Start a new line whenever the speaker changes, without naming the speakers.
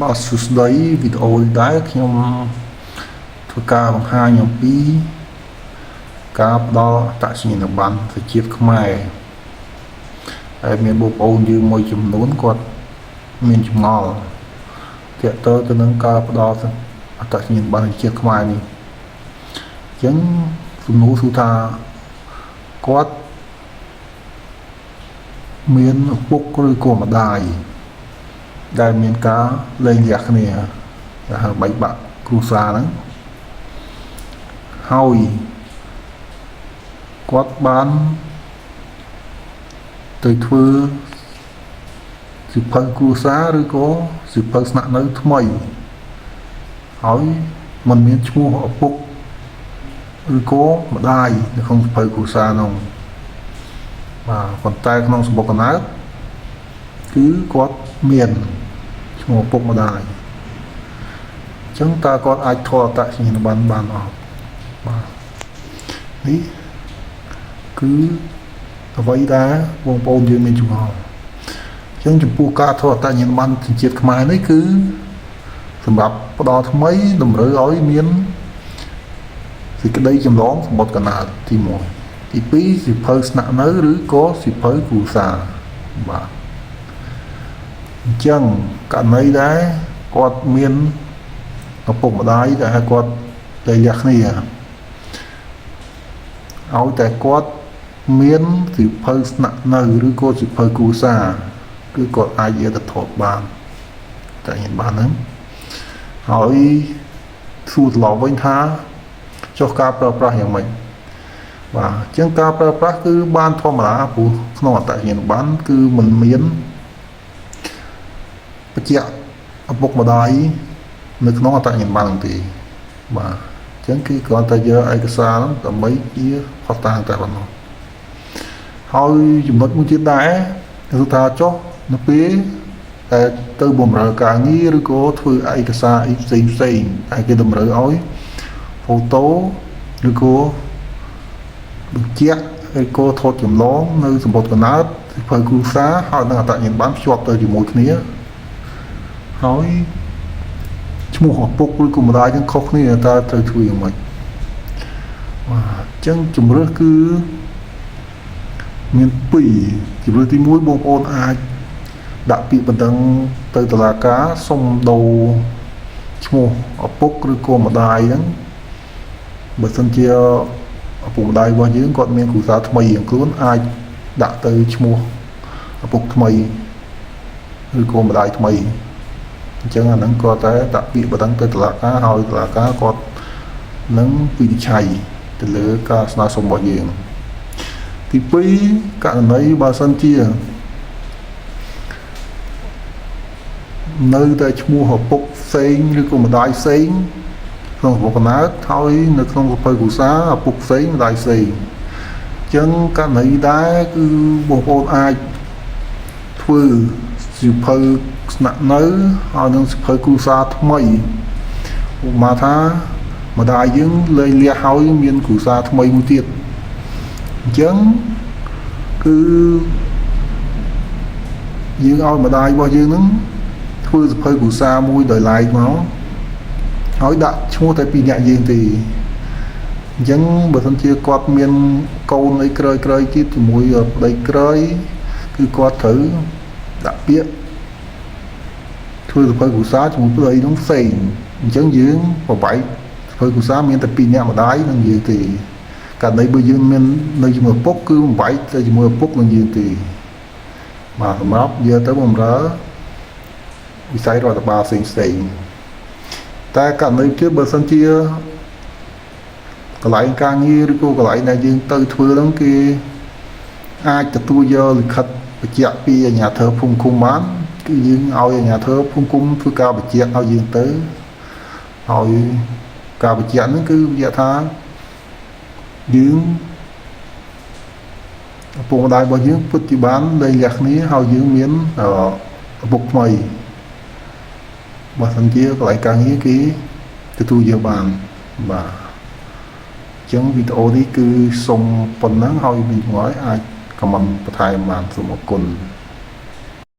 បាទសួស្តីវីដេអូនេះដែរខ្ញុំធ្វើការបង្ហាញអំពីការផ្ដល់អត្តសញ្ញាណប័ណ្ណប្រជាជាតិខ្មែរហើយមានបងប្អូនយើងមួយចំនួនគាត់មានចម្ងល់ទាក់ទងទៅនឹងការផ្ដល់អត្តសញ្ញាណប័ណ្ណប្រជាជាតិខ្មែរនេះអញ្ចឹងសំណួរគឺថាគាត់មានឪពុកឬក៏ម្ដាយដែលមានការលែងលះគ្នាដែលហៅបែកបាក់គ្រួសារហ្នឹងហើយគាត់បានទៅធ្វើសិភៅគ្រួសារឬក៏សិភៅស្នាក់នៅថ្មីហើយมันមានឈ្មោះឪពុកឬក៏ម្ដាយនៅក្នុងសិភៅគ្រួសារនោះបាទប៉ុន្តែក្នុងសម្បុកកណ្ដាលគឺគាត់មានឈ្មោះឪពុកម្ដាយអញ្ចឹងតើគាត់អាចថតអត្តសញ្ញាណប័ណ្ណបានអត់បាទនេះគឺអ្វីដែលបងប្អូនយើងមានចម្ងល់អញ្ចឹងចំពោះការថតអត្តសញ្ញាណប័ណ្ណជាតិខ្មែរនេះគឺសម្រាប់ផ្ដល់ថ្មីតម្រូវឲ្យមានសេចក្តីចម្លងសម្បត្តិកណ្ដាលទី1ទី2សិភៅស្នាក់នៅឬក៏សិភៅគ្រួសារបាទអញ្ចឹងករណីដែរគាត់មានឪពុកម្ដាយដែលគាត់លែងលះគ្នាឲ្យតែគាត់មានសិភៅស្នាក់នៅឬក៏សិភៅគ្រួសារគឺគាត់អាចយកទៅថតបានតែhiệnបានហ្នឹងហើយសួរត្រឡប់វិញថាចុះការប្រើប្រាស់យ៉ាងម៉េចបាទអញ្ចឹងការប្រើប្រាស់គឺបានធម្មតាព្រោះក្នុងអត្តសញ្ញាណប័ណ្ណគឺមិនមានបញ្ជាក់ឪពុកម្ដាយនៅក្នុងអត្តសញ្ញាណប័ណ្ណនោះទេបាទអញ្ចឹងគឺគ្រាន់តែយកឯកសារហ្នឹងដើម្បីជាផុសតាងតែប៉ុណ្ណោះហើយចំណុចមួយទៀតដែរគឺថាចុះនៅពេលតែទៅបម្រើការងារឬក៏ធ្វើឯកសារអីផ្សេងតែគេតម្រូវឲ្យហ្វូតូឬក៏បញ្ជាក់ឬក៏ថតចម្លងនៅសម្បត្តិកណ្ដាលសិភៅគ្រួសារហើយនឹងអត្តសញ្ញាណប័ណ្ណភ្ជាប់ទៅជាមួយគ្នាហើយឈ្មោះឪពុកឬក៏ម្ដាយនឹងខុសគ្នាតើត្រូវធ្វើយ៉ាងម៉េចបាទអញ្ចឹងជំរើសគឺមាន2ជំរើសទី1បងប្អូនអាចដាក់ពាក្យបណ្ដឹងទៅតុលាការសុំដូរឈ្មោះឪពុកឬក៏ម្ដាយហ្នឹងបើសិនជាឪពុកម្ដាយរបស់យើងគាត់មានគ្រួសារថ្មីរៀងខ្លួនអាចដាក់ទៅឈ្មោះឪពុកថ្មីឬក៏ម្ដាយថ្មីអញ្ចឹងអាហ្នឹងគាត់តែដាក់ពាក្យបណ្ដឹងទៅតុលាការហើយតុលាការគាត់នឹងវិនិច្ឆ័យទៅលើការស្នើសុំរបស់យើងទី2ករណីបើសិនជានៅតែឈ្មោះឪពុកផ្សេងឬក៏ម្ដាយផ្សេងក្នុងរបបកំណើតហើយនៅក្នុងសភៅគ្រួសារឪពុកផ្សេងម្ដាយផ្សេងអញ្ចឹងករណីដែរគឺបងប្អូនអាចធ្វើសិភៅស្នាក់នៅហើយនឹងសិភៅគ្រួសារថ្មីឧបមាថាម្ដាយយើងលែងលះហើយមានគ្រួសារថ្មីមួយទៀតអញ្ចឹងគឺយើងឲ្យម្ដាយរបស់យើងនឹងធ្វើសិភៅគ្រួសារមួយដោយឡែកមកហើយដាក់ឈ្មោះតែពីរនាក់យើងទេអញ្ចឹងបើសិនជាគាត់មានកូនអីក្រោយទៀតជាមួយប្តីក្រោយគឺគាត់ត្រូវដាក់ពាក្យធ្វើសិភៅគ្រួសារជាមួយប្តីនោះផ្សេងអញ្ចឹងយើងប្របែកសិភៅគ្រួសារមានតែពីរនាក់ម្ដាយនិងយើងទេករណីបើយើងមាននៅជាមួយឪពុកគឺប្របែកទៅជាមួយឪពុកនិងយើងទេបាទសម្រាប់យកទៅបម្រើវិស័យរដ្ឋបាលផ្សេងតែករណីទៀតបើសិនជាកន្លែងការងារឬក៏កន្លែងដែលយើងទៅធ្វើហ្នឹងគេអាចទទួលយកលិខិតបញ្ជាក់ពីអាជ្ញាធរភូមិឃុំបានគឺយើងឲ្យអាជ្ញាធរភូមិឃុំធ្វើការបញ្ជាក់ឲ្យយើងទៅហើយការបញ្ជាក់ហ្នឹងគឺនិយាយថាយើងឪពុកម្ដាយរបស់យើងពិតជាបានលែងលះគ្នាហើយយើងមានឪពុកថ្មីបើសិនជាកន្លែងការងារគេទទួលយកបានបាទអញ្ចឹងវីដេអូនេះគឺសូមប៉ុណ្ណឹងហើយមានចម្ងល់អាចខមមិនបន្ថែមបានសូមអរគុណ